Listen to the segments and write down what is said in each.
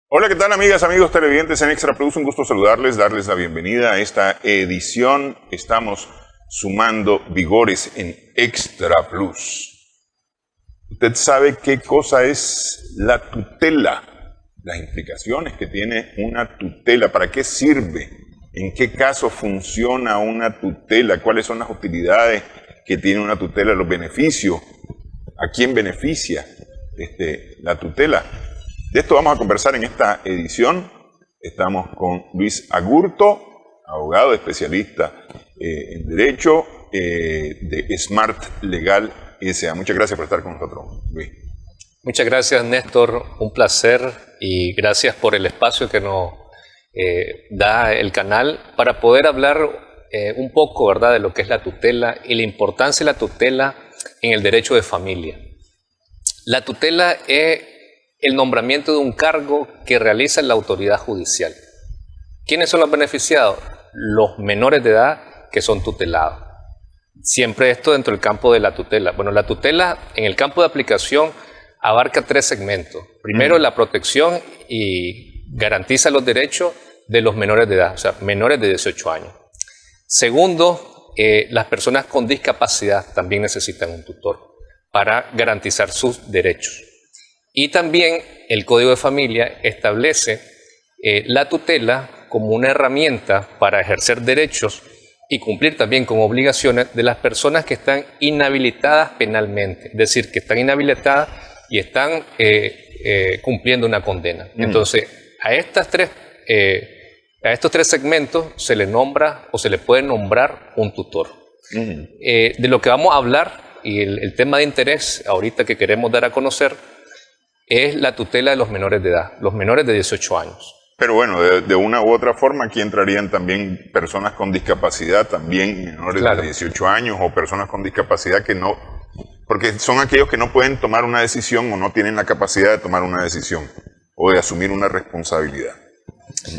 Hola, ¿qué tal amigas, amigos televidentes en Extra Plus? Un gusto saludarles, darles la bienvenida a esta edición. Estamos sumando vigores en Extra Plus. ¿Usted sabe qué cosa es la tutela? Las implicaciones que tiene una tutela, ¿para qué sirve? ¿En qué caso funciona una tutela? ¿Cuáles son las utilidades que tiene una tutela? ¿Los beneficios? ¿A quién beneficia la tutela? De esto vamos a conversar en esta edición. Estamos con Luis Agurto, abogado especialista en Derecho de Smart Legal S.A. Muchas gracias por estar con nosotros, Luis. Muchas gracias, Néstor. Un placer y gracias por el espacio que nos da el canal para poder hablar un poco, ¿verdad?, de lo que es la tutela y la importancia de la tutela en el derecho de familia. La tutela es el nombramiento de un cargo que realiza la autoridad judicial. ¿Quiénes son los beneficiados? Los menores de edad que son tutelados. Siempre esto dentro del campo de la tutela. Bueno, la tutela en el campo de aplicación abarca tres segmentos. Primero, la protección y garantiza los derechos de los menores de edad, o sea, menores de 18 años. Segundo, las personas con discapacidad también necesitan un tutor para garantizar sus derechos. Y también el Código de Familia establece la tutela como una herramienta para ejercer derechos y cumplir también con obligaciones de las personas que están inhabilitadas penalmente, es decir, que están inhabilitadas y están cumpliendo una condena. Entonces, a estos tres segmentos se le nombra o se le puede nombrar un tutor. De lo que vamos a hablar y el tema de interés ahorita que queremos dar a conocer es la tutela de los menores de edad, los menores de 18 años. Pero bueno, de una u otra forma aquí entrarían también personas con discapacidad, también menores de 18 años o personas con discapacidad que no, porque son aquellos que no pueden tomar una decisión o no tienen la capacidad de tomar una decisión o de asumir una responsabilidad.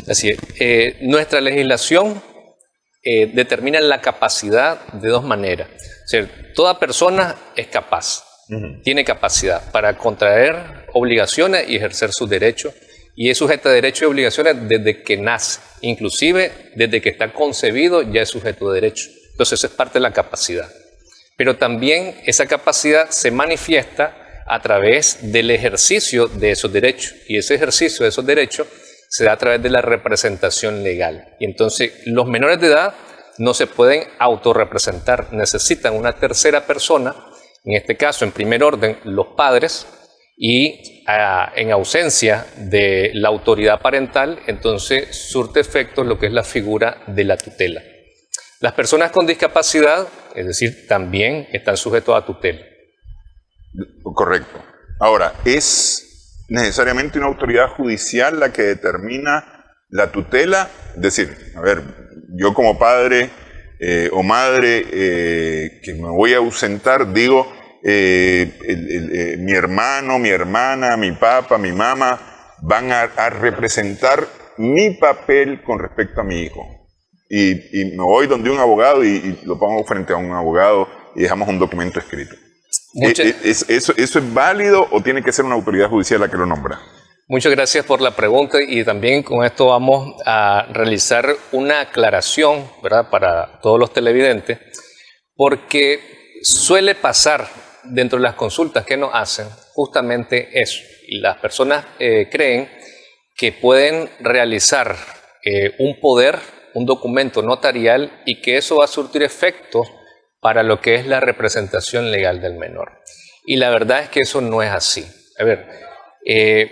Así es. Nuestra legislación determina la capacidad de dos maneras. O sea, toda persona es capaz. Tiene capacidad para contraer obligaciones y ejercer sus derechos y es sujeto de derechos y obligaciones desde que nace, inclusive desde que está concebido ya es sujeto de derechos. Entonces eso es parte de la capacidad. Pero también esa capacidad se manifiesta a través del ejercicio de esos derechos y ese ejercicio de esos derechos se da a través de la representación legal. Y entonces los menores de edad no se pueden autorrepresentar, necesitan una tercera persona. En este caso, en primer orden, los padres, y en ausencia de la autoridad parental, entonces surte efecto lo que es la figura de la tutela. Las personas con discapacidad, es decir, también están sujetos a tutela. Correcto. Ahora, ¿es necesariamente una autoridad judicial la que determina la tutela? Es decir, a ver, yo como padre o madre que me voy a ausentar, digo, mi hermano, mi hermana, mi papá, mi mamá van a representar mi papel con respecto a mi hijo. Y me voy donde un abogado y lo pongo frente a un abogado y dejamos un documento escrito. ¿Eso es válido o tiene que ser una autoridad judicial la que lo nombra? Muchas gracias por la pregunta y también con esto vamos a realizar una aclaración, ¿verdad?, para todos los televidentes, porque suele pasar dentro de las consultas que nos hacen justamente eso. Y las personas creen que pueden realizar un poder, un documento notarial y que eso va a surtir efecto para lo que es la representación legal del menor. Y la verdad es que eso no es así. A ver,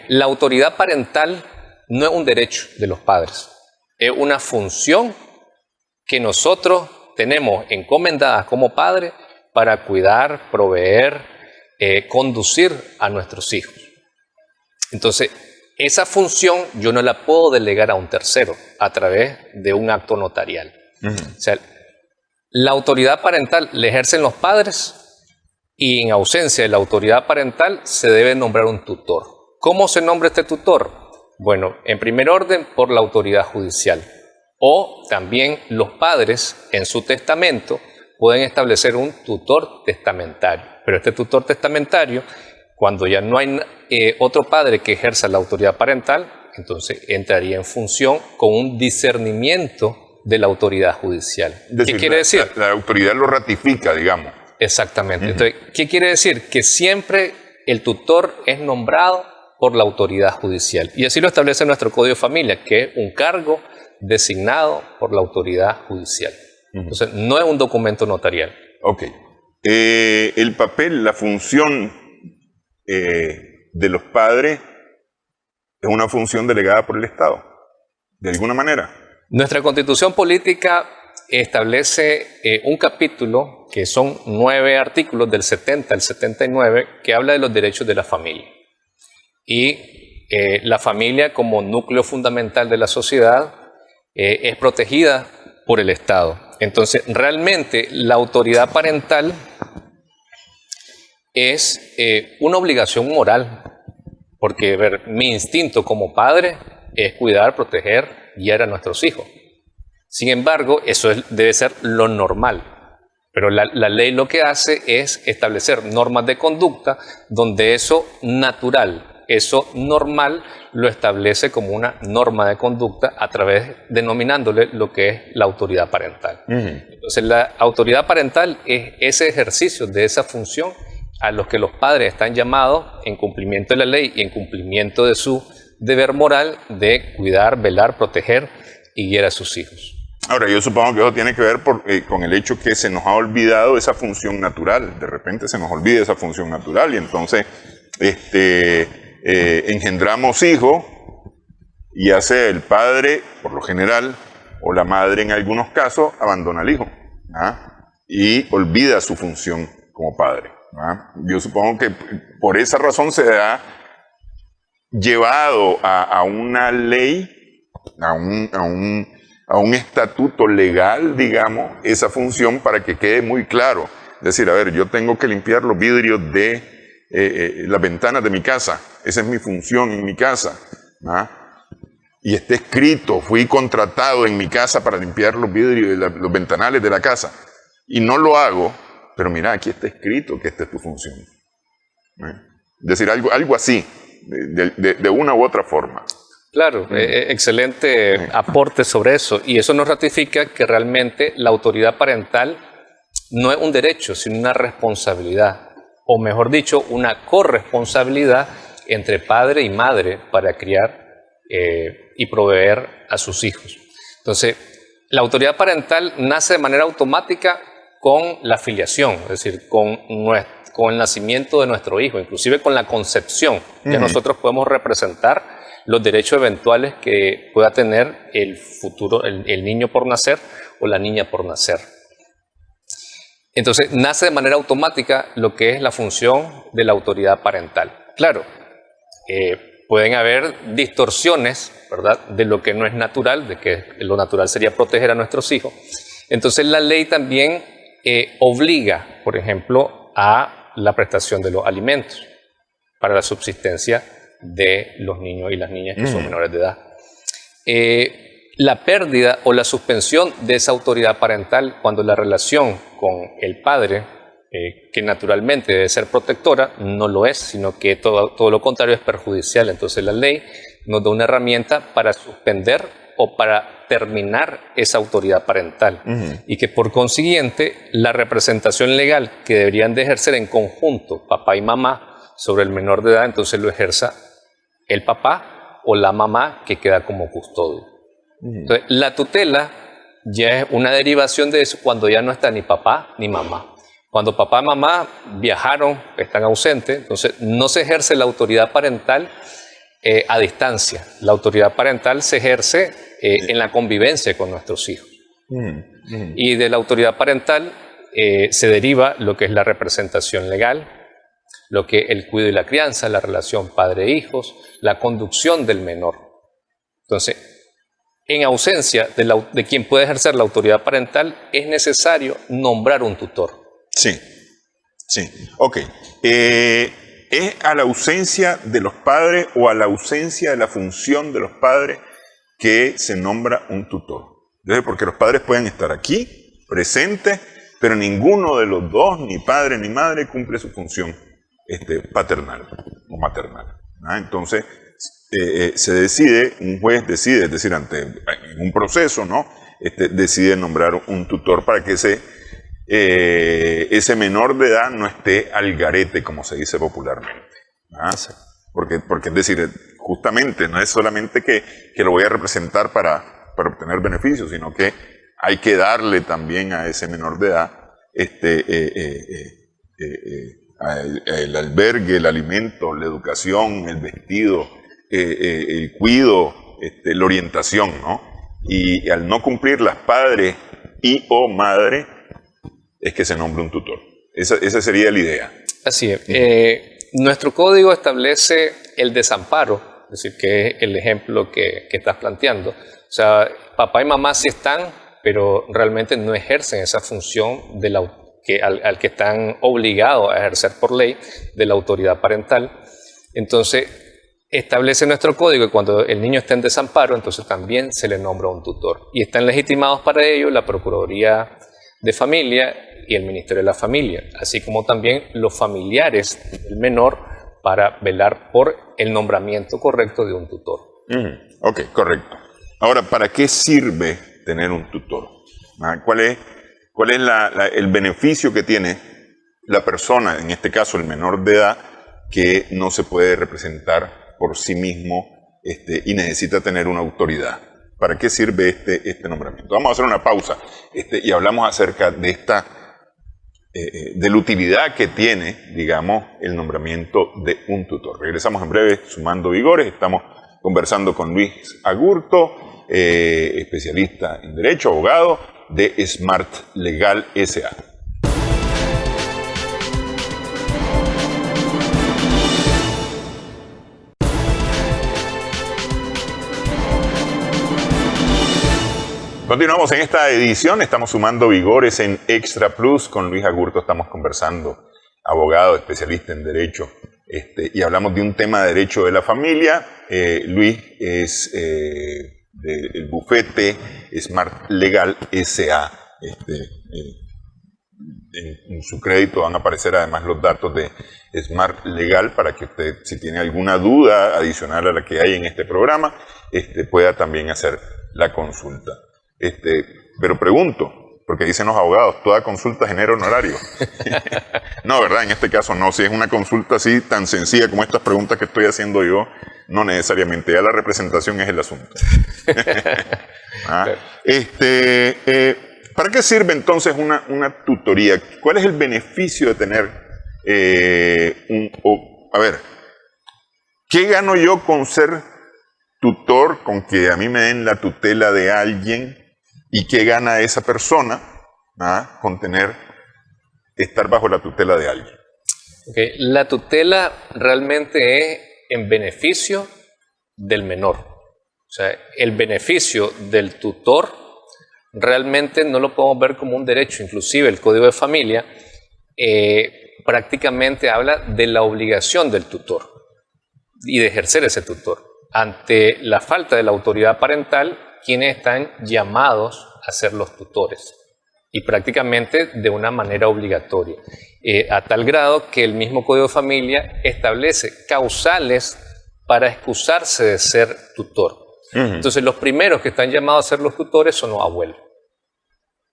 la autoridad parental no es un derecho de los padres, es una función que nosotros tenemos encomendada como padres para cuidar, proveer, conducir a nuestros hijos. Entonces, esa función yo no la puedo delegar a un tercero a través de un acto notarial. O sea, la autoridad parental la ejercen los padres y en ausencia de la autoridad parental se debe nombrar un tutor. ¿Cómo se nombra este tutor? Bueno, en primer orden por la autoridad judicial o también los padres en su testamento pueden establecer un tutor testamentario. Pero este tutor testamentario, cuando ya no hay otro padre que ejerza la autoridad parental, entonces entraría en función con un discernimiento de la autoridad judicial. ¿Qué quiere decir? La autoridad lo ratifica, digamos. Exactamente. Entonces, ¿qué quiere decir? Que siempre el tutor es nombrado por la autoridad judicial. Y así lo establece nuestro Código de Familia, que es un cargo designado por la autoridad judicial. Entonces, no es un documento notarial. Ok. El papel, la función de los padres es una función delegada por el Estado, de alguna manera. Nuestra Constitución Política establece un capítulo, que son 9 artículos del 70 al 79, que habla de los derechos de la familia. Y la familia como núcleo fundamental de la sociedad es protegida por el Estado. Entonces, realmente la autoridad parental es una obligación moral, porque mi instinto como padre es cuidar, proteger, guiar a nuestros hijos. Sin embargo, eso debe ser lo normal. Pero la ley lo que hace es establecer normas de conducta donde eso natural, eso normal, lo establece como una norma de conducta a través, denominándole lo que es la autoridad parental. Entonces, la autoridad parental es ese ejercicio de esa función a los que los padres están llamados en cumplimiento de la ley y en cumplimiento de su deber moral de cuidar, velar, proteger y guiar a sus hijos. Ahora, yo supongo que eso tiene que ver con el hecho que se nos ha olvidado esa función natural. De repente se nos olvida esa función natural y entonces engendramos hijos y hace el padre, por lo general, o la madre en algunos casos, abandona al hijo y olvida su función como padre. Yo supongo que por esa razón se ha llevado a una ley, a un estatuto legal, digamos, esa función para que quede muy claro. Es decir, a ver, yo tengo que limpiar los vidrios de las ventanas de mi casa. Esa es mi función en mi casa. Y está escrito, fui contratado en mi casa para limpiar los vidrios, los ventanales de la casa. Y no lo hago, pero mira, aquí está escrito que esta es tu función. Es decir, algo así, de una u otra forma. Claro, excelente aporte sobre eso. Y eso nos ratifica que realmente la autoridad parental no es un derecho, sino una responsabilidad. O mejor dicho, una corresponsabilidad entre padre y madre para criar y proveer a sus hijos. Entonces, la autoridad parental nace de manera automática con la filiación, es decir, con el nacimiento de nuestro hijo, inclusive con la concepción. Ya nosotros podemos representar los derechos eventuales que pueda tener el futuro, el niño por nacer o la niña por nacer. Entonces, nace de manera automática lo que es la función de la autoridad parental. Claro, pueden haber distorsiones, ¿verdad?, de lo que no es natural, de que lo natural sería proteger a nuestros hijos. Entonces, la ley también obliga, por ejemplo, a la prestación de los alimentos para la subsistencia de los niños y las niñas que son menores de edad. La pérdida o la suspensión de esa autoridad parental cuando la relación con el padre, que naturalmente debe ser protectora, no lo es, sino que todo lo contrario es perjudicial. Entonces la ley nos da una herramienta para suspender o para terminar esa autoridad parental y que por consiguiente la representación legal que deberían de ejercer en conjunto papá y mamá sobre el menor de edad, entonces lo ejerza el papá o la mamá que queda como custodio. Entonces, la tutela ya es una derivación de eso cuando ya no está ni papá ni mamá. Cuando papá y mamá viajaron, están ausentes, entonces no se ejerce la autoridad parental a distancia. La autoridad parental se ejerce en la convivencia con nuestros hijos. Y de la autoridad parental se deriva lo que es la representación legal, lo que es el cuidado y la crianza, la relación padre-hijos, la conducción del menor. Entonces, en ausencia de quien puede ejercer la autoridad parental, es necesario nombrar un tutor. Sí, sí. Ok. ¿Es a la ausencia de los padres o a la ausencia de la función de los padres que se nombra un tutor? Porque los padres pueden estar aquí, presentes, pero ninguno de los dos, ni padre ni madre, cumple su función paternal o maternal. Entonces, se decide, un juez decide, es decir, ante un proceso, ¿no? Decide nombrar un tutor para que ese menor de edad no esté al garete, como se dice popularmente. ¿Ah? Porque es decir, justamente no es solamente que lo voy a representar para obtener beneficios, sino que hay que darle también a ese menor de edad el albergue, el alimento, la educación, el vestido, el cuido, la orientación, ¿no? Y al no cumplir las padres y o madre, es que se nombre un tutor. Esa sería la idea. Así es. Nuestro código establece el desamparo, es decir, que es el ejemplo que estás planteando. O sea, papá y mamá sí están, pero realmente no ejercen esa función al que están obligados a ejercer por ley de la autoridad parental. Entonces, establece nuestro código que cuando el niño está en desamparo, entonces también se le nombra un tutor. Y están legitimados para ello la Procuraduría de Familia y el Ministerio de la Familia, así como también los familiares del menor para velar por el nombramiento correcto de un tutor. Ok, correcto. Ahora, ¿para qué sirve tener un tutor? ¿Cuál es el beneficio que tiene la persona, en este caso el menor de edad, que no se puede representar por sí mismo y necesita tener una autoridad? ¿Para qué sirve este nombramiento? Vamos a hacer una pausa y hablamos acerca de de la utilidad que tiene, digamos, el nombramiento de un tutor. Regresamos en breve, Sumando Vigores. Estamos conversando con Luis Agurto, especialista en Derecho, abogado de Smart Legal S.A. Continuamos en esta edición, estamos sumando vigores en Extra Plus. Con Luis Agurto estamos conversando, abogado, especialista en Derecho, y hablamos de un tema de Derecho de la Familia. Luis es del bufete Smart Legal S.A. En su crédito van a aparecer además los datos de Smart Legal para que usted, si tiene alguna duda adicional a la que hay en este programa, pueda también hacer la consulta. Pero pregunto, porque dicen los abogados, toda consulta genera honorario. No, ¿verdad? En este caso no. Si es una consulta así tan sencilla como estas preguntas que estoy haciendo yo, no necesariamente. Ya la representación es el asunto. ¿Para qué sirve entonces una tutoría? ¿Cuál es el beneficio de tener ¿qué gano yo con ser tutor, con que a mí me den la tutela de alguien? ¿Y qué gana esa persona con estar bajo la tutela de alguien? Okay. La tutela realmente es en beneficio del menor. O sea, el beneficio del tutor realmente no lo podemos ver como un derecho. Inclusive el Código de Familia prácticamente habla de la obligación del tutor y de ejercer ese tutor. Ante la falta de la autoridad parental, quienes están llamados a ser los tutores y prácticamente de una manera obligatoria, a tal grado que el mismo Código de Familia establece causales para excusarse de ser tutor. Entonces los primeros que están llamados a ser los tutores son los abuelos.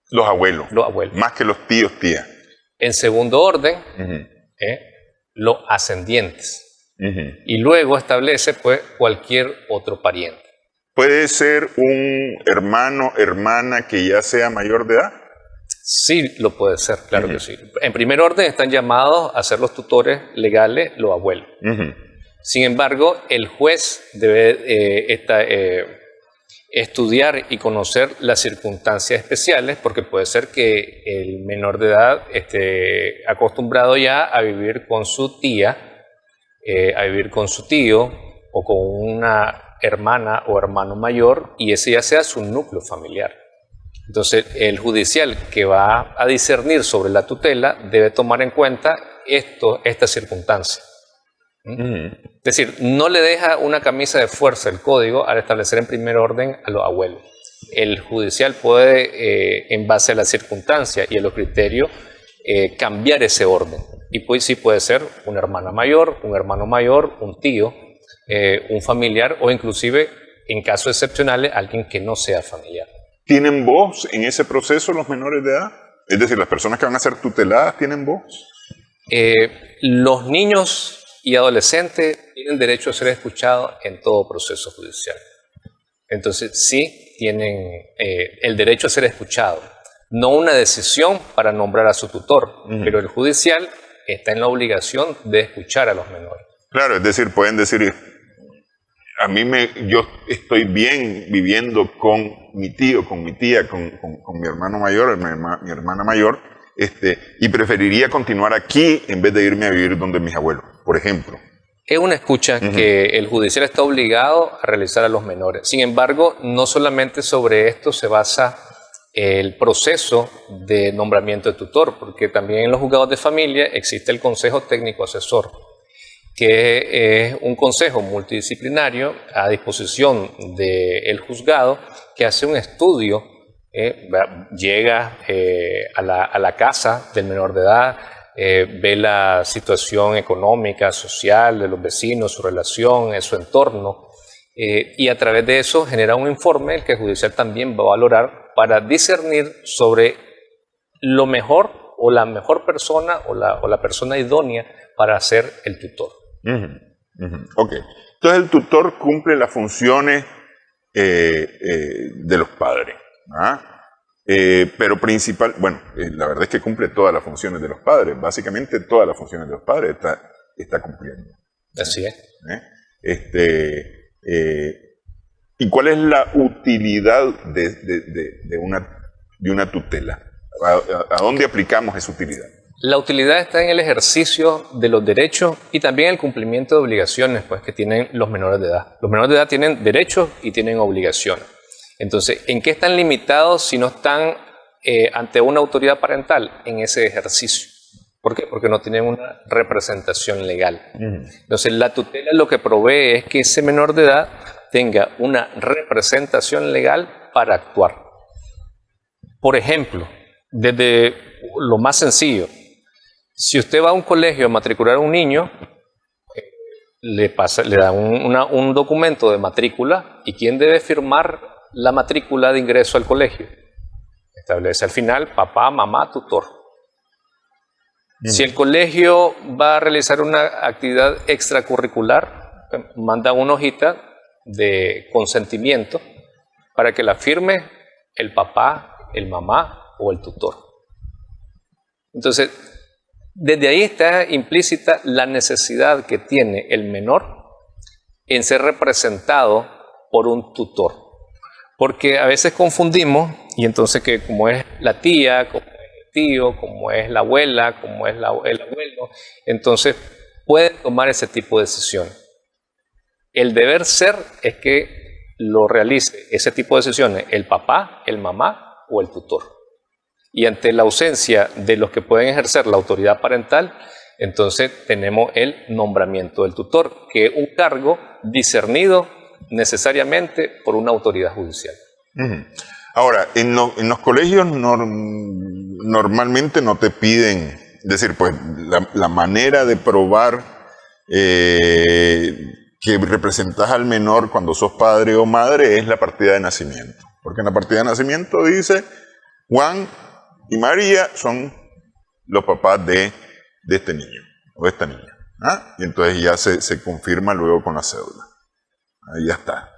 Los abuelos. Los abuelos. Más que los tíos, tías. En segundo orden, los ascendientes. Y luego establece pues cualquier otro pariente. ¿Puede ser un hermano, hermana que ya sea mayor de edad? Sí, lo puede ser, claro que sí. En primer orden están llamados a ser los tutores legales los abuelos. Sin embargo, el juez debe estudiar y conocer las circunstancias especiales, porque puede ser que el menor de edad esté acostumbrado ya a vivir con su tía, a vivir con su tío o con una hermana o hermano mayor, y ese ya sea su núcleo familiar. Entonces, el judicial que va a discernir sobre la tutela debe tomar en cuenta esta circunstancia. Es decir, no le deja una camisa de fuerza el código al establecer en primer orden a los abuelos. El judicial puede, en base a las circunstancias y a los criterios, cambiar ese orden. Y pues sí puede ser una hermana mayor, un hermano mayor, un tío, un familiar o inclusive, en casos excepcionales, alguien que no sea familiar. ¿Tienen voz en ese proceso los menores de edad? Es decir, las personas que van a ser tuteladas tienen voz. Los niños y adolescentes tienen derecho a ser escuchados en todo proceso judicial. Entonces sí tienen el derecho a ser escuchados. No una decisión para nombrar a su tutor, pero el judicial está en la obligación de escuchar a los menores. Claro, es decir, pueden decir, yo estoy bien viviendo con mi tío, con mi tía, con mi hermano mayor, mi hermana mayor, y preferiría continuar aquí en vez de irme a vivir donde mis abuelos, por ejemplo. Es una escucha que el judicial está obligado a realizar a los menores. Sin embargo, no solamente sobre esto se basa el proceso de nombramiento de tutor, porque también en los juzgados de familia existe el Consejo Técnico Asesor, que es un consejo multidisciplinario a disposición del juzgado que hace un estudio, llega a la casa del menor de edad, ve la situación económica, social de los vecinos, su relación, su entorno, y a través de eso genera un informe el que el judicial también va a valorar para discernir sobre lo mejor o la mejor persona o la persona idónea para ser el tutor. Ok. Entonces el tutor cumple las funciones de los padres, pero la verdad es que cumple todas las funciones de los padres. Básicamente todas las funciones de los padres está cumpliendo. Así es. ¿Y cuál es la utilidad de una tutela? ¿A dónde aplicamos esa utilidad? La utilidad está en el ejercicio de los derechos y también el cumplimiento de obligaciones que tienen los menores de edad. Los menores de edad tienen derechos y tienen obligaciones. Entonces, ¿en qué están limitados si no están ante una autoridad parental? En ese ejercicio. ¿Por qué? Porque no tienen una representación legal. Entonces, la tutela lo que provee es que ese menor de edad tenga una representación legal para actuar. Por ejemplo, desde lo más sencillo, si usted va a un colegio a matricular a un niño, le da un documento de matrícula, y ¿quién debe firmar la matrícula de ingreso al colegio? Establece al final papá, mamá, tutor. Si el colegio va a realizar una actividad extracurricular, manda una hojita de consentimiento para que la firme el papá, el mamá o el tutor. Entonces, desde ahí está implícita la necesidad que tiene el menor en ser representado por un tutor. Porque a veces confundimos, y entonces que como es la tía, como es el tío, como es la abuela, como es el abuelo, entonces puede tomar ese tipo de decisiones. El deber ser es que lo realice ese tipo de decisiones el papá, el mamá o el tutor. Y ante la ausencia de los que pueden ejercer la autoridad parental, entonces tenemos el nombramiento del tutor, que es un cargo discernido necesariamente por una autoridad judicial. Ahora, en los colegios normalmente no te piden, es decir, pues la manera de probar que representas al menor cuando sos padre o madre es la partida de nacimiento. Porque en la partida de nacimiento dice Juan y María son los papás de este niño o de esta niña. Y entonces ya se confirma luego con la cédula. Ahí ya está.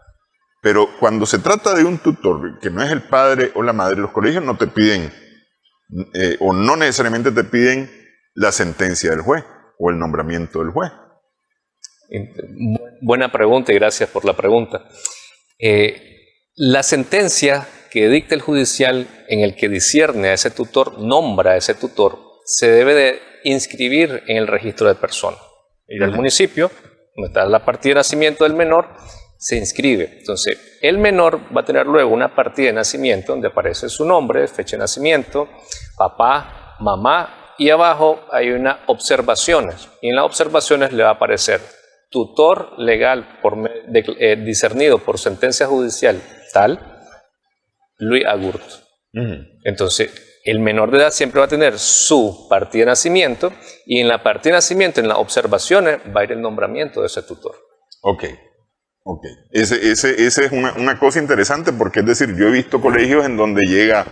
Pero cuando se trata de un tutor que no es el padre o la madre, los colegios no te piden o no necesariamente te piden la sentencia del juez o el nombramiento del juez. Buena pregunta y gracias por la pregunta. La sentencia que dicta el judicial en el que discierne a ese tutor, nombra a ese tutor, se debe de inscribir en el registro de personas. Ir al municipio, donde está la partida de nacimiento del menor, se inscribe. Entonces, el menor va a tener luego una partida de nacimiento donde aparece su nombre, fecha de nacimiento, papá, mamá, y abajo hay unas observaciones. Y en las observaciones le va a aparecer tutor legal discernido por sentencia judicial tal, Luis Agurto. Entonces, el menor de edad siempre va a tener su partida de nacimiento y en la partida de nacimiento, en las observaciones, va a ir el nombramiento de ese tutor. Ok, ok. Ese es una cosa interesante porque, es decir, yo he visto colegios en donde llega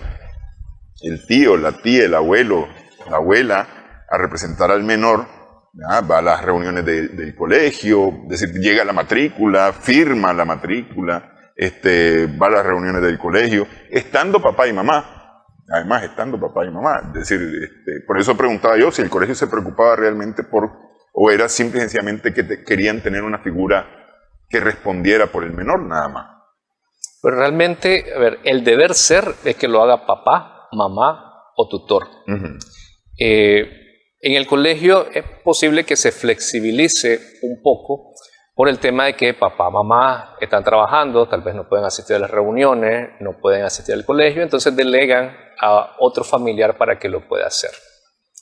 el tío, la tía, el abuelo, la abuela a representar al menor, ¿ya? Va a las reuniones del colegio, es decir, llega a la matrícula, firma la matrícula, va a las reuniones del colegio, estando papá y mamá, además estando papá y mamá. Es decir, por eso preguntaba yo si el colegio se preocupaba realmente o era simple y sencillamente que querían tener una figura que respondiera por el menor nada más. Pero realmente, a ver, el deber ser es que lo haga papá, mamá o tutor. Uh-huh. En el colegio es posible que se flexibilice un poco por el tema de que papá, mamá están trabajando, tal vez no pueden asistir a las reuniones, no pueden asistir al colegio, entonces delegan a otro familiar para que lo pueda hacer.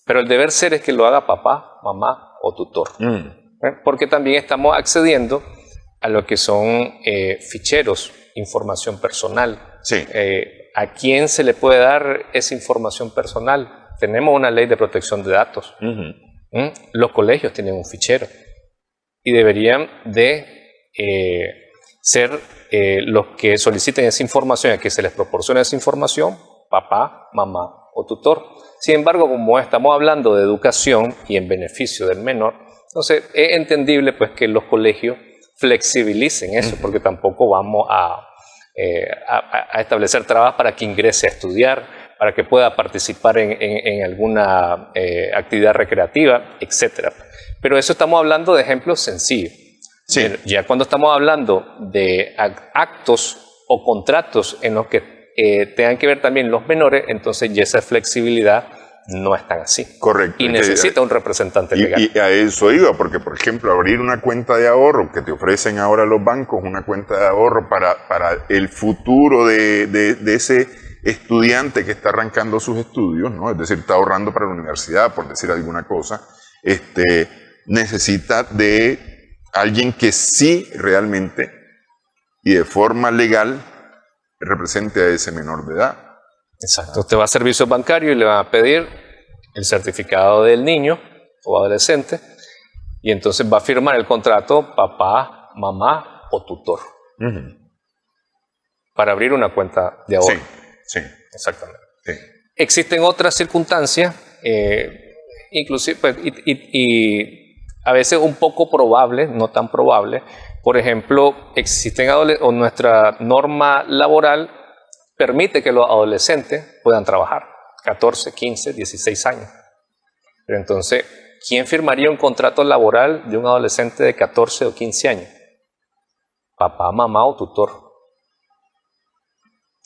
Pero el deber ser es que lo haga papá, mamá o tutor. Porque también estamos accediendo a lo que son ficheros, información personal. Sí. ¿A quién se le puede dar esa información personal? Tenemos una ley de protección de datos. Uh-huh. Los colegios tienen un fichero y deberían de ser los que soliciten esa información, a que se les proporcione esa información, papá, mamá o tutor. Sin embargo, como estamos hablando de educación y en beneficio del menor, entonces es entendible pues que los colegios flexibilicen eso, porque tampoco vamos a establecer trabas para que ingrese a estudiar, para que pueda participar en alguna actividad recreativa, etc. Pero eso estamos hablando de ejemplos sencillos. Sí. Ya cuando estamos hablando de actos o contratos en los que tengan que ver también los menores, entonces ya esa flexibilidad no es tan así. Correcto. Y necesita un representante legal. Y a eso iba, porque por ejemplo abrir una cuenta de ahorro que te ofrecen ahora los bancos, una cuenta de ahorro para el futuro de ese estudiante que está arrancando sus estudios, ¿no? Es decir, está ahorrando para la universidad, por decir alguna cosa, necesita de alguien que sí realmente y de forma legal represente a ese menor de edad. Exacto. Usted va a servicios bancarios y le van a pedir el certificado del niño o adolescente y entonces va a firmar el contrato papá, mamá o tutor. Uh-huh. Para abrir una cuenta de ahorro. Sí, exactamente. Sí. Existen otras circunstancias, inclusive pues, y a veces un poco probables, no tan probables. Por ejemplo, o nuestra norma laboral permite que los adolescentes puedan trabajar, 14, 15, 16 años. Pero entonces, ¿quién firmaría un contrato laboral de un adolescente de 14 o 15 años? Papá, mamá o tutor.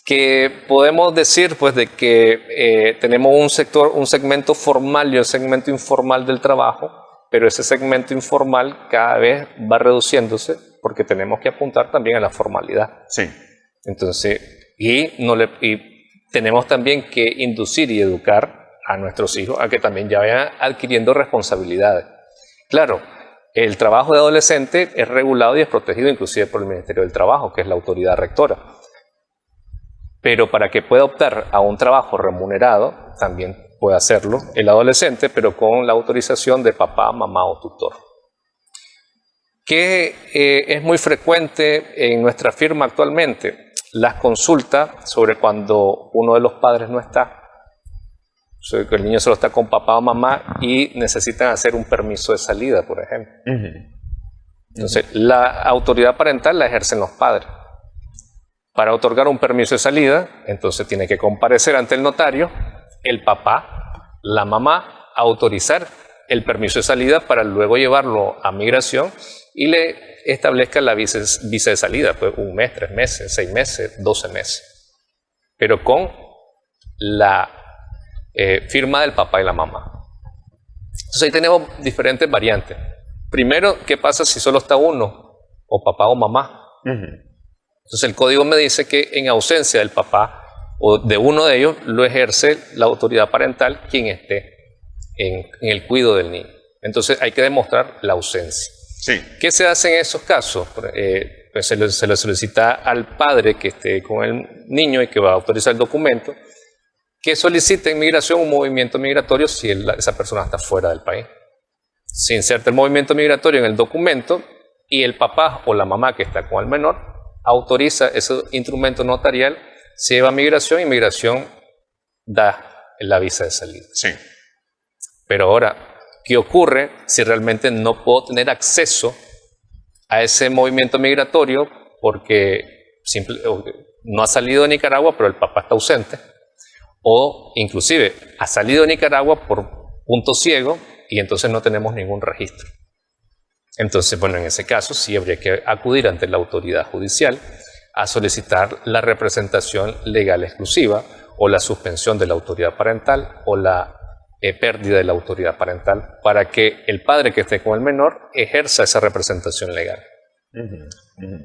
Que podemos decir pues de que tenemos un segmento formal y un segmento informal del trabajo, pero ese segmento informal cada vez va reduciéndose porque tenemos que apuntar también a la formalidad. Sí. Entonces, y tenemos también que inducir y educar a nuestros hijos a que también ya vayan adquiriendo responsabilidades. Claro, el trabajo de adolescente es regulado y es protegido inclusive por el Ministerio del Trabajo, que es la autoridad rectora. Pero para que pueda optar a un trabajo remunerado, también puede hacerlo el adolescente, pero con la autorización de papá, mamá o tutor. Que es muy frecuente en nuestra firma actualmente, las consultas sobre cuando uno de los padres no está, que el niño solo está con papá o mamá y necesitan hacer un permiso de salida, por ejemplo. Uh-huh. Entonces, la autoridad parental la ejercen los padres. Para otorgar un permiso de salida, entonces tiene que comparecer ante el notario, el papá, la mamá, a autorizar el permiso de salida para luego llevarlo a migración y le establezca la visa de salida, pues 1 mes, 3 meses, 6 meses, 12 meses. Pero con la firma del papá y la mamá. Entonces ahí tenemos diferentes variantes. Primero, ¿qué pasa si solo está uno, o papá o mamá? Uh-huh. Entonces el código me dice que en ausencia del papá o de uno de ellos lo ejerce la autoridad parental quien esté en el cuidado del niño. Entonces hay que demostrar la ausencia. Sí. ¿Qué se hace en esos casos? Pues se le solicita al padre que esté con el niño y que va a autorizar el documento que solicite en migración un movimiento migratorio si esa persona está fuera del país. Se inserta el movimiento migratorio en el documento y el papá o la mamá que está con el menor autoriza ese instrumento notarial, se lleva a migración y migración da la visa de salida. Sí. Pero ahora, ¿qué ocurre si realmente no puedo tener acceso a ese movimiento migratorio porque no ha salido de Nicaragua, pero el papá está ausente? O inclusive ha salido de Nicaragua por punto ciego y entonces no tenemos ningún registro. Entonces, bueno, en ese caso sí habría que acudir ante la autoridad judicial a solicitar la representación legal exclusiva o la suspensión de la autoridad parental o la pérdida de la autoridad parental para que el padre que esté con el menor ejerza esa representación legal.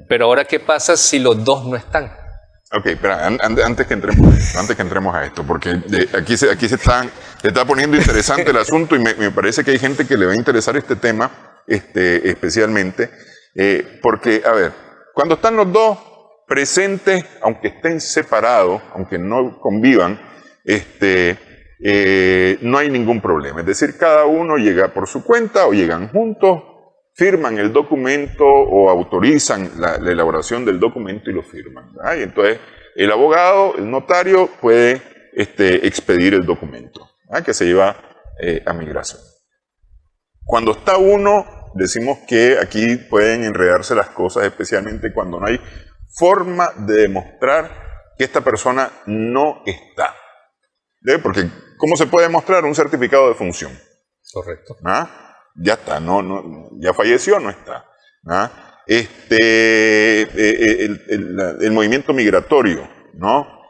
Pero ahora, ¿qué pasa si los dos no están? Ok, pero antes que entremos a esto, porque aquí se está poniendo interesante el asunto y me parece que hay gente que le va a interesar este tema especialmente, porque, a ver, cuando están los dos presentes, aunque estén separados, aunque no convivan, no hay ningún problema. Es decir, cada uno llega por su cuenta o llegan juntos, firman el documento o autorizan la elaboración del documento y lo firman, ¿verdad? Y entonces el abogado, el notario, puede expedir el documento, ¿verdad? Que se lleva a migración. Cuando está uno, decimos que aquí pueden enredarse las cosas, especialmente cuando no hay forma de demostrar que esta persona no está. ¿Sí? Porque ¿cómo se puede demostrar un certificado de función? Correcto. ¿Ah? Ya está, ya falleció, no está. ¿Ah? El movimiento migratorio, ¿no?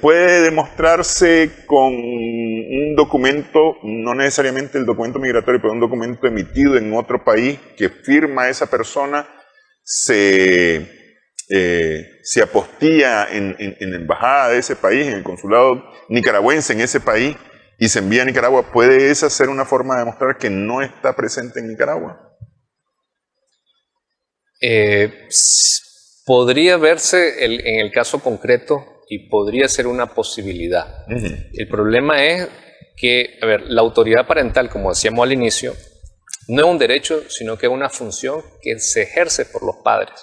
Puede demostrarse con un documento, no necesariamente el documento migratorio, pero un documento emitido en otro país que firma esa persona, se apostilla en la embajada de ese país, en el consulado nicaragüense en ese país, y se envía a Nicaragua. ¿Puede esa ser una forma de demostrar que no está presente en Nicaragua? Podría verse en el caso concreto y podría ser una posibilidad. El problema es que, a ver, la autoridad parental, como decíamos al inicio, no es un derecho, sino que es una función que se ejerce por los padres.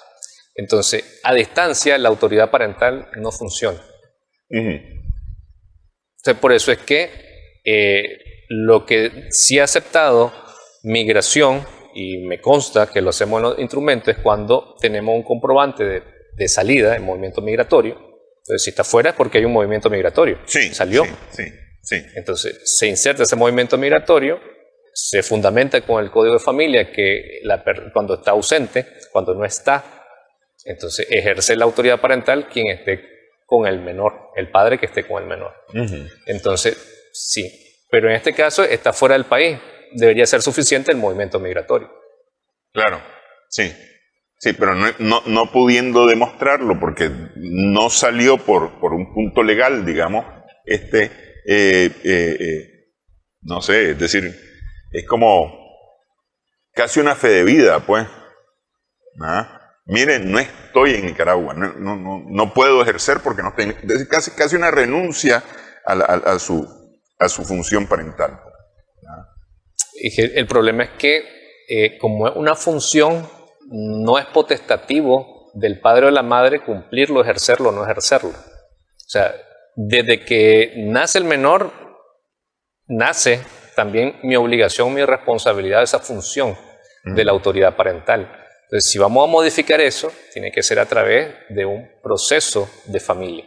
Entonces, a distancia, la autoridad parental no funciona. Entonces, por eso es que lo que sí ha aceptado migración, y me consta que lo hacemos en los instrumentos, es cuando tenemos un comprobante de salida en movimiento migratorio. Entonces, si está fuera es porque hay un movimiento migratorio. Sí, salió. Sí. Entonces, se inserta ese movimiento migratorio, se fundamenta con el código de familia que cuando está ausente, cuando no está, entonces ejerce la autoridad parental quien esté con el menor, el padre que esté con el menor. Entonces, sí, pero en este caso está fuera del país, debería ser suficiente el movimiento migratorio. Claro, sí, pero no pudiendo demostrarlo porque no salió por un punto legal, digamos, no sé, es decir, es como casi una fe de vida, pues. ¿Ah? Miren, no estoy en Nicaragua, no puedo ejercer porque no estoy, es casi una renuncia a su función parental. Y el problema es que como es una función, no es potestativo del padre o la madre cumplirlo, ejercerlo o no ejercerlo. O sea, desde que nace el menor, nace también mi obligación, mi responsabilidad de esa función de la autoridad parental. Entonces, si vamos a modificar eso, tiene que ser a través de un proceso de familia.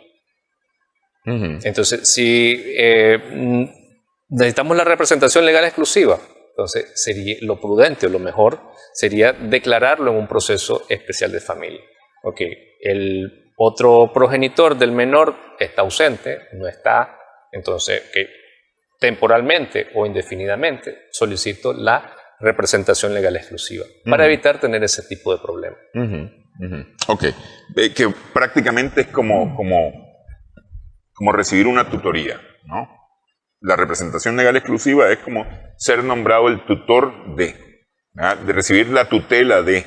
Entonces, si necesitamos la representación legal exclusiva, entonces sería lo prudente o lo mejor sería declararlo en un proceso especial de familia. Ok, el otro progenitor del menor está ausente, no está, entonces temporalmente o indefinidamente solicito la representación legal exclusiva para evitar tener ese tipo de problemas. Ok, que prácticamente es como recibir una tutoría, ¿no? La representación legal exclusiva es como ser nombrado el tutor de recibir la tutela de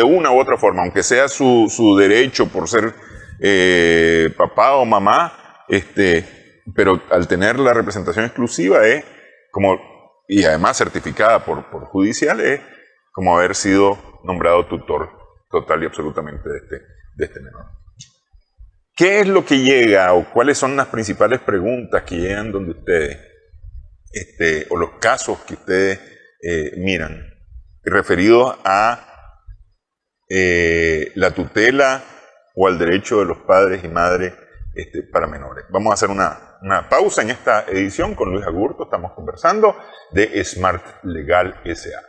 una u otra forma, aunque sea su derecho por ser papá o mamá, pero al tener la representación exclusiva es como, y además certificada por judicial, es como haber sido nombrado tutor total y absolutamente de este menor. ¿Qué es lo que llega o cuáles son las principales preguntas que llegan donde ustedes, o los casos que ustedes miran, referidos a la tutela o al derecho de los padres y madres para menores? Vamos a hacer una pausa en esta edición con Luis Agurto. Estamos conversando de Smart Legal S.A.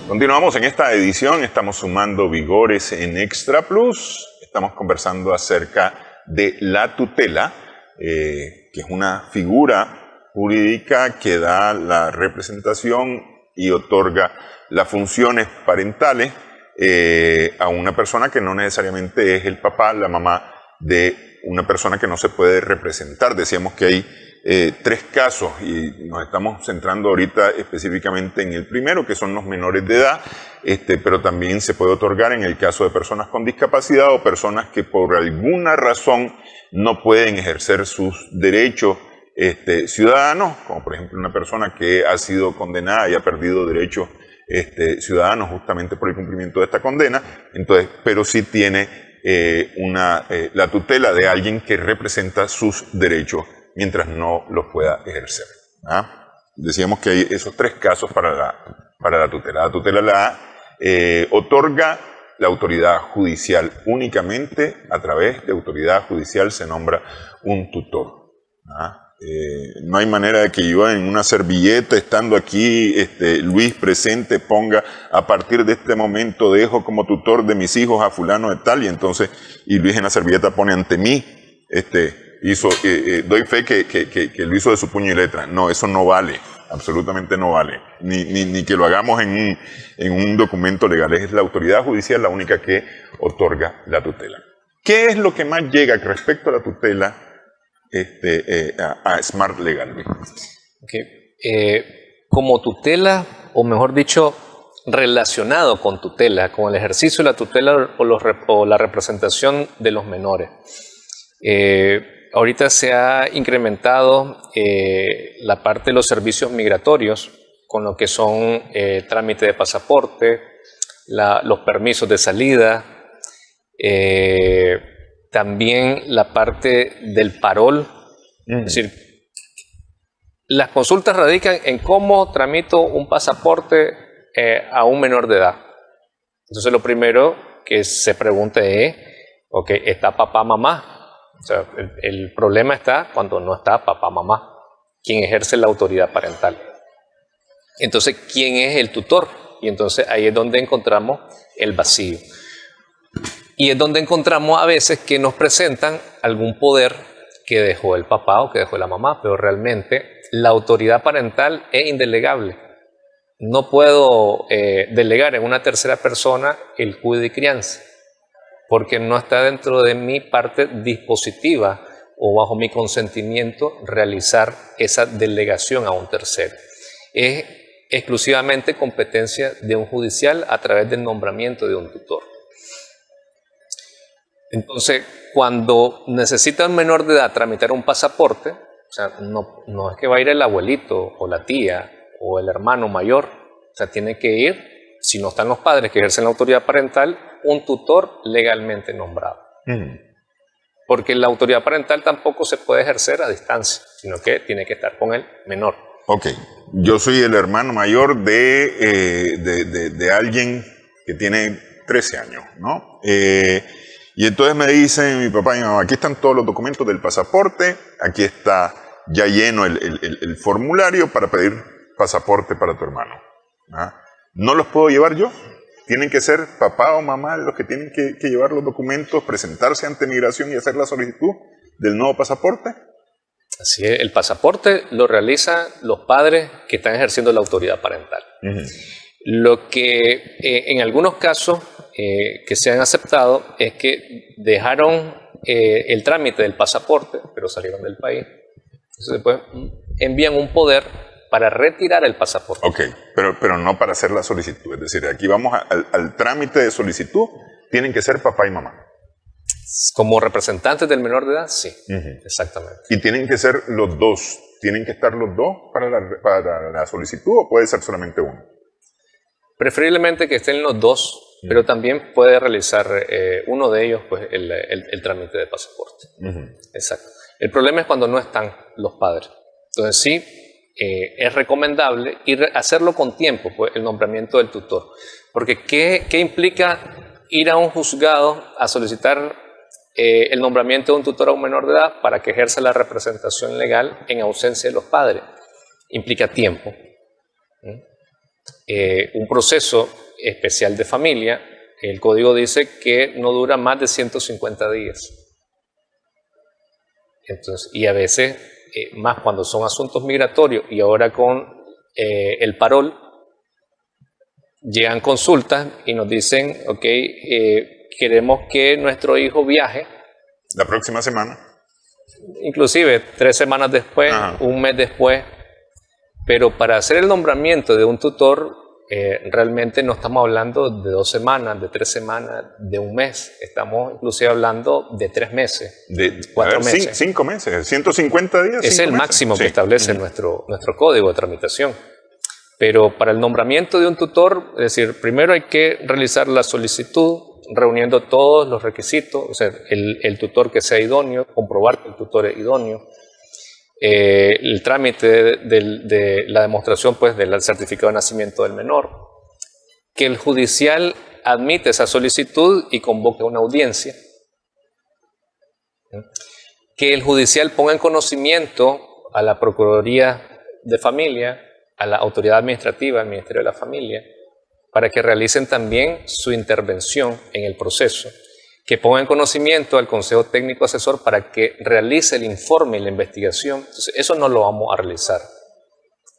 Continuamos en esta edición, estamos sumando vigores en Extra Plus, estamos conversando acerca de la tutela, que es una figura jurídica que da la representación y otorga las funciones parentales a una persona que no necesariamente es el papá, la mamá de una persona que no se puede representar. Decíamos que hay 3 casos y nos estamos centrando ahorita específicamente en el primero, que son los menores de edad, pero también se puede otorgar en el caso de personas con discapacidad o personas que por alguna razón no pueden ejercer sus derechos ciudadanos, como por ejemplo una persona que ha sido condenada y ha perdido derechos ciudadanos justamente por el cumplimiento de esta condena, entonces, pero sí tiene la tutela de alguien que representa sus derechos mientras no los pueda ejercer. Decíamos que hay esos 3 casos para la tutela. La tutela la otorga la autoridad judicial. Únicamente a través de autoridad judicial se nombra un tutor. No hay manera de que yo en una servilleta, estando aquí, Luis presente, ponga: a partir de este momento dejo como tutor de mis hijos a fulano de tal, y Luis en la servilleta pone: ante mí, doy fe que lo hizo de su puño y letra. No, eso no vale, absolutamente no vale, ni que lo hagamos en un documento legal. Es la autoridad judicial la única que otorga la tutela. ¿Qué es lo que más llega respecto a la tutela a Smart Legal? Okay. Como tutela, o mejor dicho, relacionado con tutela, con el ejercicio de la tutela o la representación de los menores. Ahorita se ha incrementado la parte de los servicios migratorios, con lo que son trámite de pasaporte, los permisos de salida, también la parte del parol. Es decir, las consultas radican en cómo tramito un pasaporte a un menor de edad. Entonces lo primero que se pregunta es: ok, ¿está papá, mamá? O sea, el problema está cuando no está papá, mamá, quien ejerce la autoridad parental. Entonces, ¿quién es el tutor? Y entonces ahí es donde encontramos el vacío. Y es donde encontramos a veces que nos presentan algún poder que dejó el papá o que dejó la mamá, pero realmente la autoridad parental es indelegable. No puedo delegar en una tercera persona el cuidado y crianza, porque no está dentro de mi parte dispositiva o bajo mi consentimiento realizar esa delegación a un tercero. Es exclusivamente competencia de un judicial a través del nombramiento de un tutor. Entonces, cuando necesita un menor de edad tramitar un pasaporte, o sea, no es que va a ir el abuelito o la tía o el hermano mayor, o sea, tiene que ir, si no están los padres que ejercen la autoridad parental, un tutor legalmente nombrado. Porque la autoridad parental tampoco se puede ejercer a distancia, sino que tiene que estar con el menor. Ok, yo soy el hermano mayor de alguien que tiene 13 años, ¿no? Y entonces me dicen mi papá y mi mamá: aquí están todos los documentos del pasaporte, aquí está ya lleno el formulario para pedir pasaporte para tu hermano. ¿No los puedo llevar yo? ¿Tienen que ser papá o mamá los que tienen que llevar los documentos, presentarse ante migración y hacer la solicitud del nuevo pasaporte? Así es, el pasaporte lo realizan los padres que están ejerciendo la autoridad parental. Lo que en algunos casos que se han aceptado es que dejaron el trámite del pasaporte, pero salieron del país. Entonces después envían un poder para retirar el pasaporte. Ok, pero no para hacer la solicitud. Es decir, aquí vamos al trámite de solicitud, tienen que ser papá y mamá. Como representantes del menor de edad, sí, exactamente. ¿Y tienen que ser los dos? ¿Tienen que estar los dos para la solicitud o puede ser solamente uno? Preferiblemente que estén los dos, pero también puede realizar uno de ellos pues, el trámite de pasaporte. Exacto. El problema es cuando no están los padres. Entonces sí, es recomendable hacerlo con tiempo, pues, el nombramiento del tutor. Porque ¿qué implica ir a un juzgado a solicitar el nombramiento de un tutor a un menor de edad para que ejerza la representación legal en ausencia de los padres? Implica tiempo. Un proceso especial de familia, el código dice que no dura más de 150 días. Entonces, y a veces, más cuando son asuntos migratorios y ahora con el parol, llegan consultas y nos dicen, ok, queremos que nuestro hijo viaje. La próxima semana. Inclusive 3 semanas después, un mes después. Pero para hacer el nombramiento de un tutor, realmente no estamos hablando de 2 semanas, de 3 semanas, de un mes. Estamos inclusive hablando de 3 meses, de 4 meses. 5 meses, 150 días. Es el máximo que establece nuestro código de tramitación. Pero para el nombramiento de un tutor, es decir, primero hay que realizar la solicitud, reuniendo todos los requisitos, o sea, el tutor que sea idóneo, comprobar que el tutor es idóneo, el trámite de la demostración pues, del certificado de nacimiento del menor, que el judicial admite esa solicitud y convoque una audiencia, que el judicial ponga en conocimiento a la Procuraduría de Familia, a la autoridad administrativa, al Ministerio de la Familia, para que realicen también su intervención en el proceso, que pongan en conocimiento al Consejo Técnico Asesor para que realice el informe y la investigación. Entonces, eso no lo vamos a realizar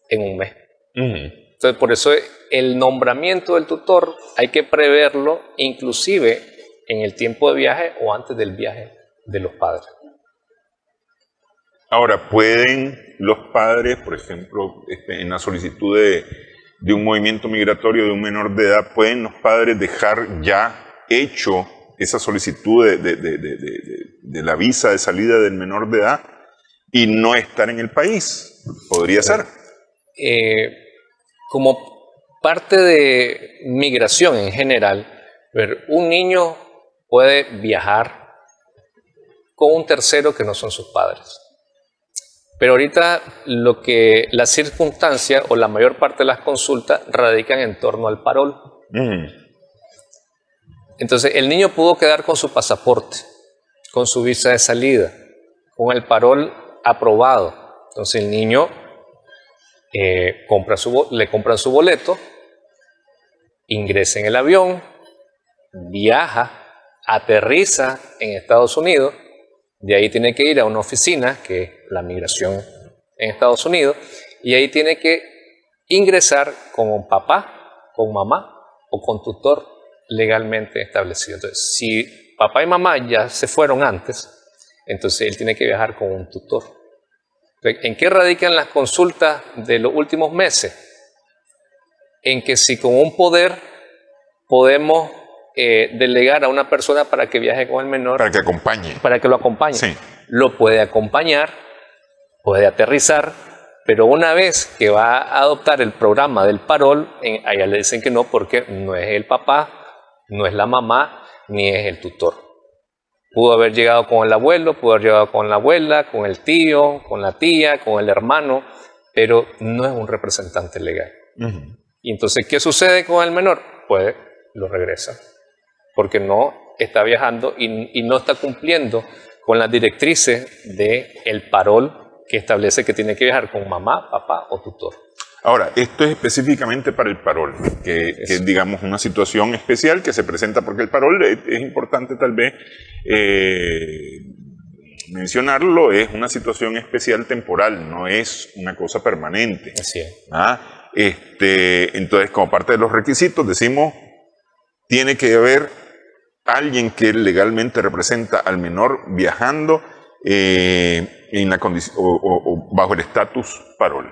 en un mes. Entonces, por eso el nombramiento del tutor hay que preverlo inclusive en el tiempo de viaje o antes del viaje de los padres. Ahora, ¿pueden los padres, por ejemplo, en la solicitud de un movimiento migratorio de un menor de edad, pueden los padres dejar ya hecho esa solicitud de la visa de salida del menor de edad y no estar en el país? ¿Podría ser? Como parte de migración en general, un niño puede viajar con un tercero que no son sus padres. Pero ahorita la circunstancia o la mayor parte de las consultas radican en torno al parol. Entonces el niño pudo quedar con su pasaporte, con su visa de salida, con el parol aprobado. Entonces el niño le compran su boleto, ingresa en el avión, viaja, aterriza en Estados Unidos. De ahí tiene que ir a una oficina, que es la migración en Estados Unidos, y ahí tiene que ingresar con un papá, con mamá o con tutor legalmente establecido. Entonces, si papá y mamá ya se fueron antes, entonces él tiene que viajar con un tutor. Entonces, ¿en qué radican las consultas de los últimos meses? En que si con un poder podemos delegar a una persona para que viaje con el menor. Para que acompañe. Para que lo acompañe. Sí. Lo puede acompañar, puede aterrizar, pero una vez que va a adoptar el programa del parol, allá le dicen que no porque no es el papá, no es la mamá, ni es el tutor. Pudo haber llegado con el abuelo, pudo haber llegado con la abuela, con el tío, con la tía, con el hermano, pero no es un representante legal. Y entonces, ¿qué sucede con el menor? Pues lo regresa, porque no está viajando y no está cumpliendo con las directrices del parol que establece que tiene que viajar con mamá, papá o tutor. Ahora, esto es específicamente para el parol, que es, digamos, una situación especial que se presenta, porque el parol es importante tal vez mencionarlo, es una situación especial temporal, no es una cosa permanente. Así es. Entonces, como parte de los requisitos, decimos, tiene que haber alguien que legalmente representa al menor viajando en la o bajo el estatus parol.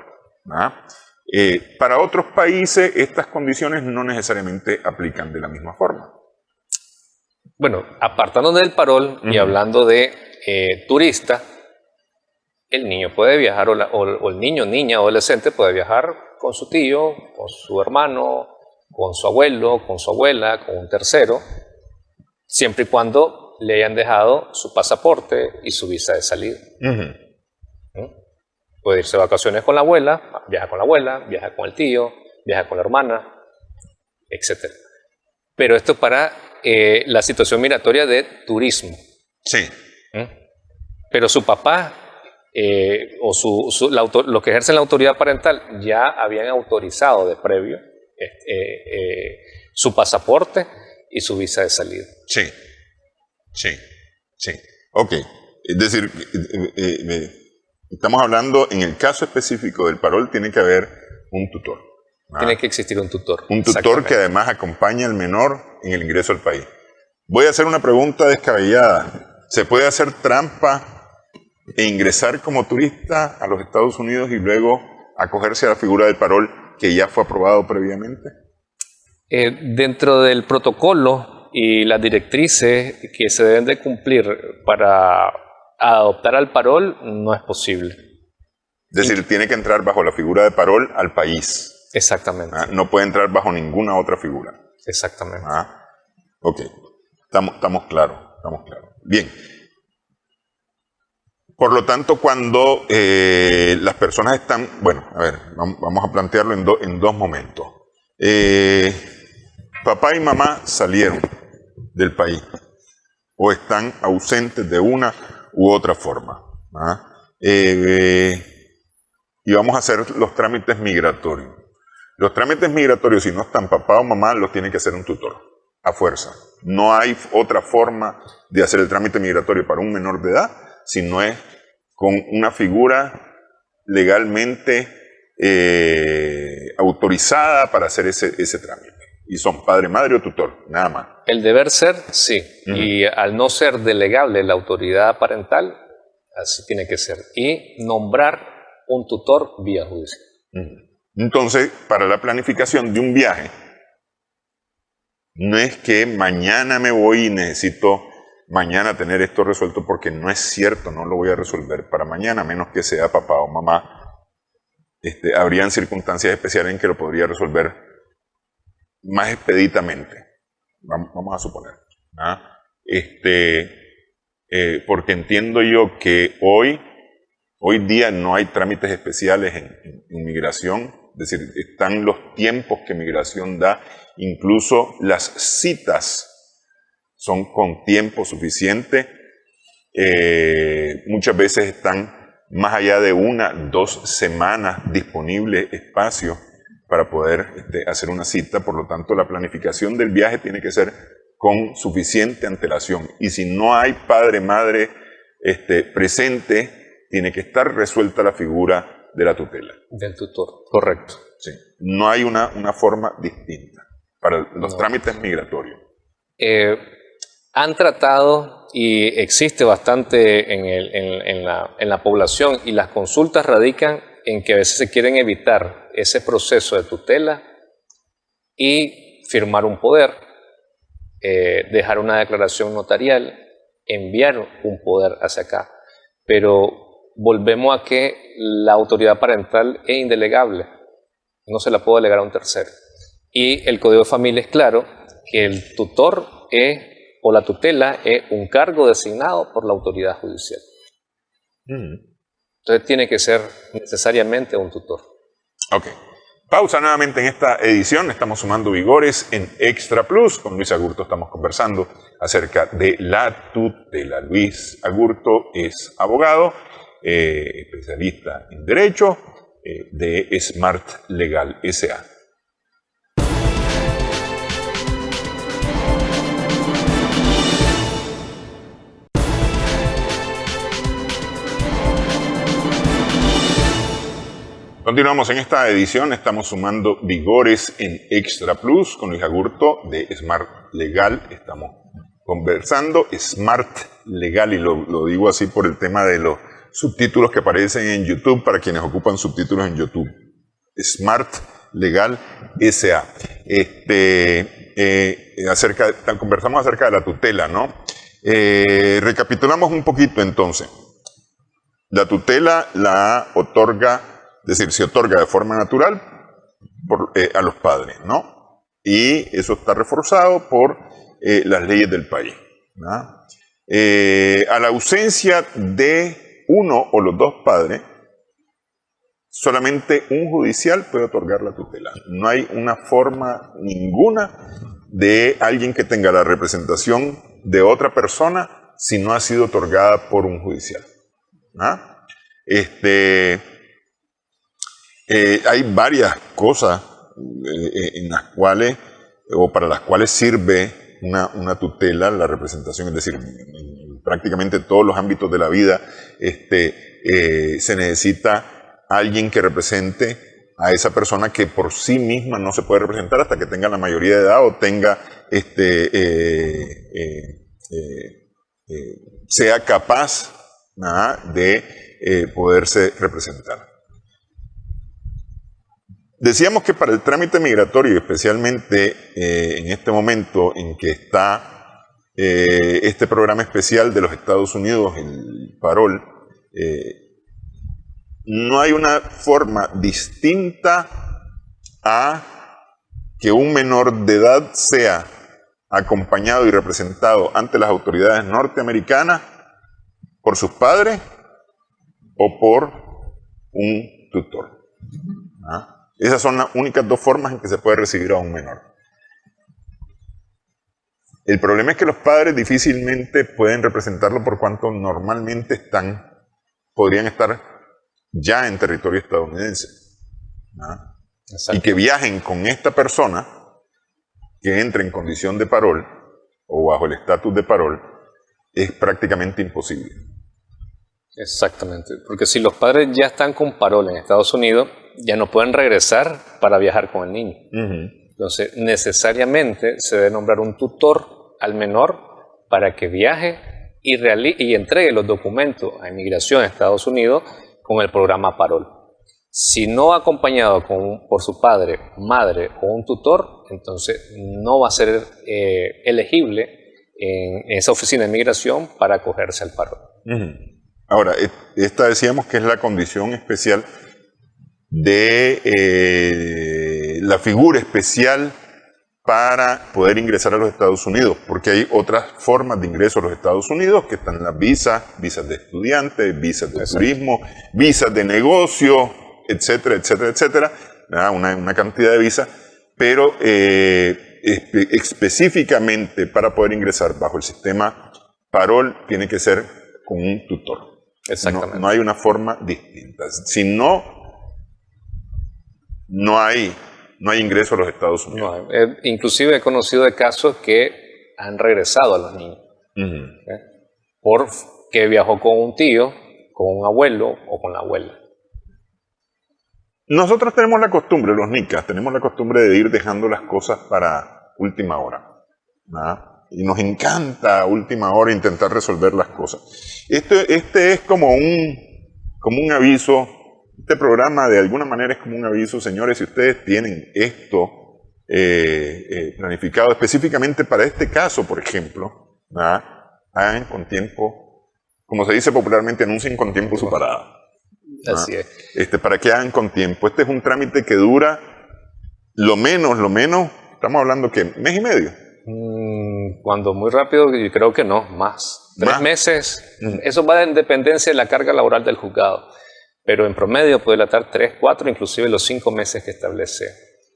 Para otros países estas condiciones no necesariamente aplican de la misma forma. Bueno, apartándonos del parol y hablando de turista, el niño puede viajar o el niño, niña, adolescente puede viajar con su tío, con su hermano, con su abuelo, con su abuela, con un tercero, siempre y cuando le hayan dejado su pasaporte y su visa de salida. Puede irse de vacaciones con la abuela, viaja con el tío, viaja con la hermana, etc. Pero esto para la situación migratoria de turismo. Sí. Pero su papá los que ejercen la autoridad parental ya habían autorizado de previo su pasaporte y su visa de salida. Sí. Ok. Es decir, estamos hablando, en el caso específico del parol, tiene que haber un tutor. Tiene que existir un tutor. Un tutor que además acompañe al menor en el ingreso al país. Voy a hacer una pregunta descabellada. ¿Se puede hacer trampa e ingresar como turista a los Estados Unidos y luego acogerse a la figura del parol que ya fue aprobado previamente? Dentro del protocolo y las directrices que se deben de cumplir para adoptar al parol, no es posible. Es decir, tiene que entrar bajo la figura de parol al país. Exactamente. No puede entrar bajo ninguna otra figura. Exactamente. Ok. Estamos claros. Bien. Por lo tanto, cuando las personas están... Bueno, a ver, vamos a plantearlo en dos momentos. Papá y mamá salieron del país o están ausentes de una u otra forma. Y vamos a hacer los trámites migratorios. Los trámites migratorios, si no están papá o mamá, los tiene que hacer un tutor, a fuerza. No hay otra forma de hacer el trámite migratorio para un menor de edad, si no es con una figura legalmente autorizada para hacer ese trámite. Y son padre, madre o tutor, nada más. El deber ser, sí. Y al no ser delegable la autoridad parental, así tiene que ser. Y nombrar un tutor vía judicial. Entonces, para la planificación de un viaje, no es que mañana me voy y necesito mañana tener esto resuelto, porque no es cierto, no lo voy a resolver para mañana, a menos que sea papá o mamá. Habrían circunstancias especiales en que lo podría resolver más expeditamente, vamos a suponer. Porque entiendo yo que hoy día no hay trámites especiales en migración, es decir, están los tiempos que migración da, incluso las citas son con tiempo suficiente, muchas veces están más allá de 1, 2 semanas disponible espacio para poder hacer una cita. Por lo tanto, la planificación del viaje tiene que ser con suficiente antelación. Y si no hay padre, madre presente, tiene que estar resuelta la figura de la tutela. Del tutor, correcto. Sí. No hay una forma distinta para los trámites migratorios. Han tratado, y existe bastante en la población, y las consultas radican en que a veces se quieren evitar ese proceso de tutela y firmar un poder, dejar una declaración notarial, enviar un poder hacia acá. Pero volvemos a que la autoridad parental es indelegable, no se la puede delegar a un tercero. Y el Código de Familia es claro que el tutor o la tutela es un cargo designado por la autoridad judicial. Entonces tiene que ser necesariamente un tutor. Ok. Pausa nuevamente en esta edición. Estamos sumando vigores en Extra Plus. Con Luis Agurto estamos conversando acerca de la tutela. Luis Agurto es abogado, especialista en Derecho de Smart Legal S.A. Continuamos en esta edición, estamos sumando vigores en Extra Plus con Luis Agurto de Smart Legal. Estamos conversando Smart Legal, y lo digo así por el tema de los subtítulos que aparecen en YouTube para quienes ocupan subtítulos en YouTube. Smart Legal S.A. conversamos acerca de la tutela, ¿no? Recapitulamos un poquito entonces. La tutela la otorga, es decir, se otorga de forma natural a los padres, ¿no? Y eso está reforzado por las leyes del país, ¿no? A la ausencia de uno o los dos padres, solamente un judicial puede otorgar la tutela. No hay una forma ninguna de alguien que tenga la representación de otra persona si no ha sido otorgada por un judicial. ¿Ah? Hay varias cosas en las cuales, o para las cuales sirve una tutela, la representación, es decir, en prácticamente todos los ámbitos de la vida se necesita alguien que represente a esa persona que por sí misma no se puede representar hasta que tenga la mayoría de edad o tenga sea capaz de poderse representar. Decíamos que para el trámite migratorio, especialmente en este momento en que está este programa especial de los Estados Unidos, el Parol, no hay una forma distinta a que un menor de edad sea acompañado y representado ante las autoridades norteamericanas por sus padres o por un tutor. Esas son las únicas dos formas en que se puede recibir a un menor. El problema es que los padres difícilmente pueden representarlo por cuanto normalmente podrían estar ya en territorio estadounidense. Y que viajen con esta persona que entre en condición de parol o bajo el estatus de parol es prácticamente imposible. Exactamente, porque si los padres ya están con parol en Estados Unidos, ya no pueden regresar para viajar con el niño. Entonces, necesariamente se debe nombrar un tutor al menor para que viaje y entregue los documentos a inmigración a Estados Unidos con el programa Parol. Si no acompañado por su padre, madre o un tutor, entonces no va a ser elegible en esa oficina de inmigración para acogerse al Parol. Ahora, esta decíamos que es la condición especial de la figura especial para poder ingresar a los Estados Unidos, porque hay otras formas de ingreso a los Estados Unidos, que están las visas de estudiantes, visas de turismo, visas de negocio, etcétera, etcétera, etcétera, una cantidad de visas, pero específicamente para poder ingresar bajo el sistema Parol tiene que ser con un tutor. Exactamente. No hay una forma distinta. Si no, no hay ingreso a los Estados Unidos. No, inclusive he conocido de casos que han regresado a los niños. Porque viajó con un tío, con un abuelo o con la abuela. Nosotros tenemos la costumbre, los nicas, tenemos la costumbre de ir dejando las cosas para última hora. Y nos encanta a última hora intentar resolver las cosas. Este es como un aviso. Este programa de alguna manera es como un aviso, señores, si ustedes tienen esto planificado específicamente para este caso, por ejemplo, hagan con tiempo, como se dice popularmente, anuncien con tiempo su parada. Así es. Para que hagan con tiempo. Este es un trámite que dura lo menos, estamos hablando que mes y medio. Cuando muy rápido, yo creo que no, más. 3 meses. Eso va en dependencia de la carga laboral del juzgado. Pero en promedio puede tratar 3, 4, inclusive los 5 meses que establece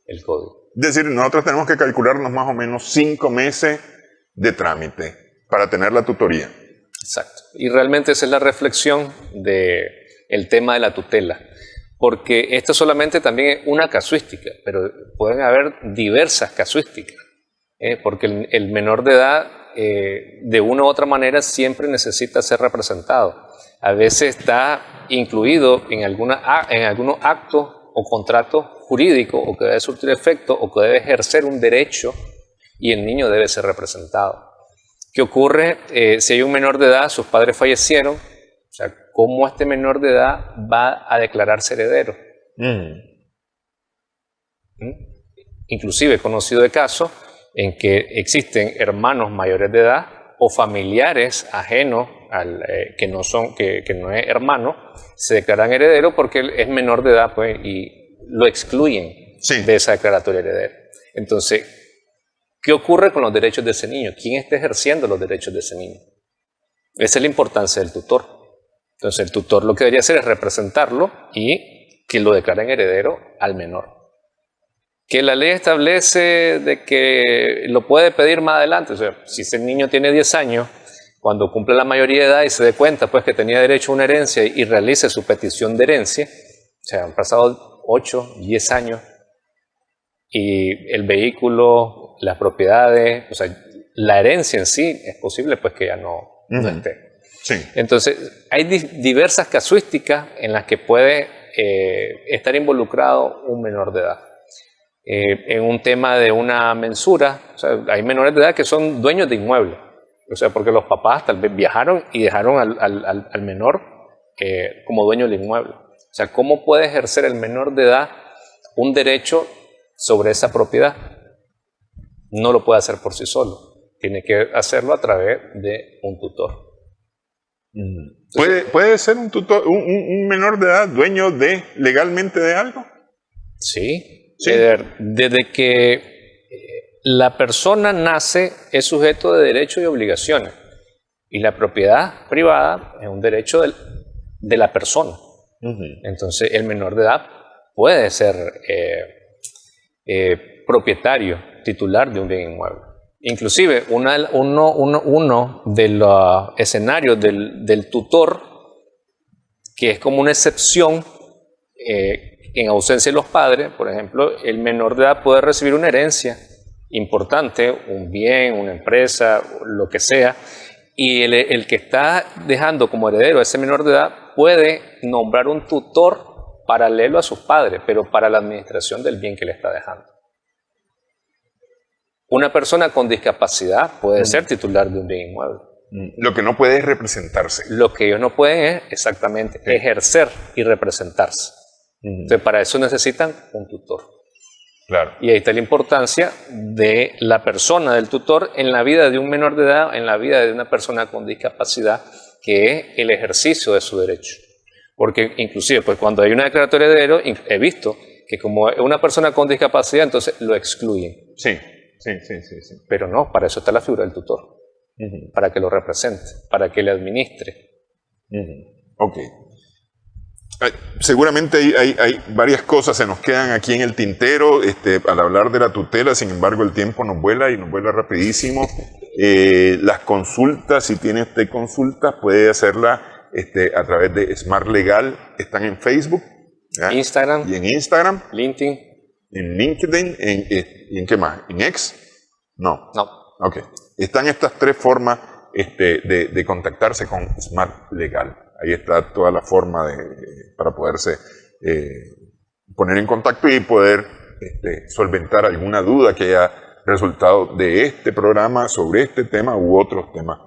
el código. Es decir, nosotros tenemos que calcularnos más o menos 5 meses de trámite para tener la tutoría. Exacto. Y realmente esa es la reflexión del tema de la tutela. Porque esto solamente también es una casuística, pero pueden haber diversas casuísticas. Porque el menor de edad, de una u otra manera, siempre necesita ser representado. A veces está incluido en algunos actos o contratos jurídicos o que debe surtir efecto o que debe ejercer un derecho y el niño debe ser representado. ¿Qué ocurre si hay un menor de edad, sus padres fallecieron? O sea, ¿cómo este menor de edad va a declararse heredero? Inclusive he conocido de casos en que existen hermanos mayores de edad o familiares ajenos que no es hermano, se declaran heredero porque él es menor de edad, pues, y lo excluyen de esa declaratoria heredera. Entonces, ¿qué ocurre con los derechos de ese niño? ¿Quién está ejerciendo los derechos de ese niño? Esa es la importancia del tutor. Entonces, el tutor lo que debería hacer es representarlo y que lo declaren heredero al menor. Que la ley establece de que lo puede pedir más adelante. O sea, si ese niño tiene 10 años, cuando cumple la mayoría de edad y se dé cuenta pues, que tenía derecho a una herencia y realice su petición de herencia, o sea, han pasado 8, 10 años, y el vehículo, las propiedades, o sea, la herencia en sí, es posible pues que ya no esté. Sí. Entonces, hay diversas casuísticas en las que puede estar involucrado un menor de edad. En un tema de una mensura, o sea, hay menores de edad que son dueños de inmuebles, o sea, porque los papás tal vez viajaron y dejaron al menor como dueño del inmueble. O sea, ¿cómo puede ejercer el menor de edad un derecho sobre esa propiedad? No lo puede hacer por sí solo, tiene que hacerlo a través de un tutor. Entonces, ¿Puede ser un tutor, un menor de edad dueño legalmente de algo? Sí. Desde que la persona nace es sujeto de derechos y obligaciones, y la propiedad privada es un derecho de la persona. Entonces el menor de edad puede ser propietario, titular de un bien inmueble. Inclusive uno de los escenarios del tutor, que es como una excepción, en ausencia de los padres, por ejemplo, el menor de edad puede recibir una herencia importante, un bien, una empresa, lo que sea, y el que está dejando como heredero a ese menor de edad puede nombrar un tutor paralelo a sus padres, pero para la administración del bien que le está dejando. Una persona con discapacidad puede ser titular de un bien inmueble. Lo que no puede es representarse. Lo que ellos no pueden es exactamente ejercer y representarse. Entonces, para eso necesitan un tutor. Claro. Y ahí está la importancia de la persona, del tutor, en la vida de un menor de edad, en la vida de una persona con discapacidad, que es el ejercicio de su derecho. Porque inclusive, pues cuando hay una declaratoria de heredero, he visto que como es una persona con discapacidad, entonces lo excluyen. Sí. Pero no, para eso está la figura del tutor. Para que lo represente, para que le administre. Ok. Seguramente hay varias cosas, se nos quedan aquí en el tintero al hablar de la tutela. Sin embargo, el tiempo nos vuela y nos vuela rapidísimo. Las consultas, si tiene usted consultas, puede hacerla a través de Smart Legal. Están en Facebook, Instagram, y en Instagram, LinkedIn. En LinkedIn, ¿y en qué más? ¿En X? No. Ok. Están estas 3 formas de contactarse con Smart Legal. Ahí está toda la forma para poderse poner en contacto y poder solventar alguna duda que haya resultado de este programa sobre este tema u otros temas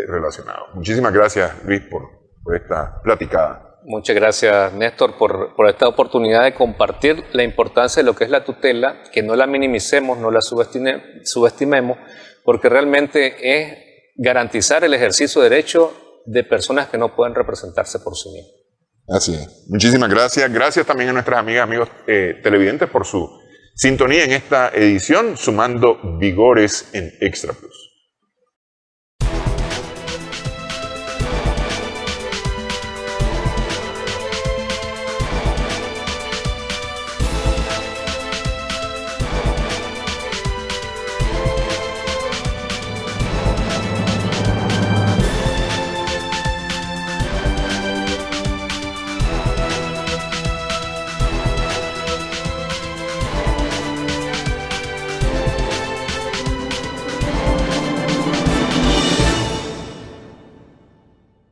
relacionados. Muchísimas gracias, Luis, por esta platicada. Muchas gracias, Néstor, por esta oportunidad de compartir la importancia de lo que es la tutela, que no la minimicemos, no la subestimemos, porque realmente es garantizar el ejercicio de derecho de personas que no pueden representarse por sí mismas. Así es. Muchísimas gracias. Gracias también a nuestras amigas, amigos televidentes por su sintonía en esta edición, sumando vigores en Extra Plus.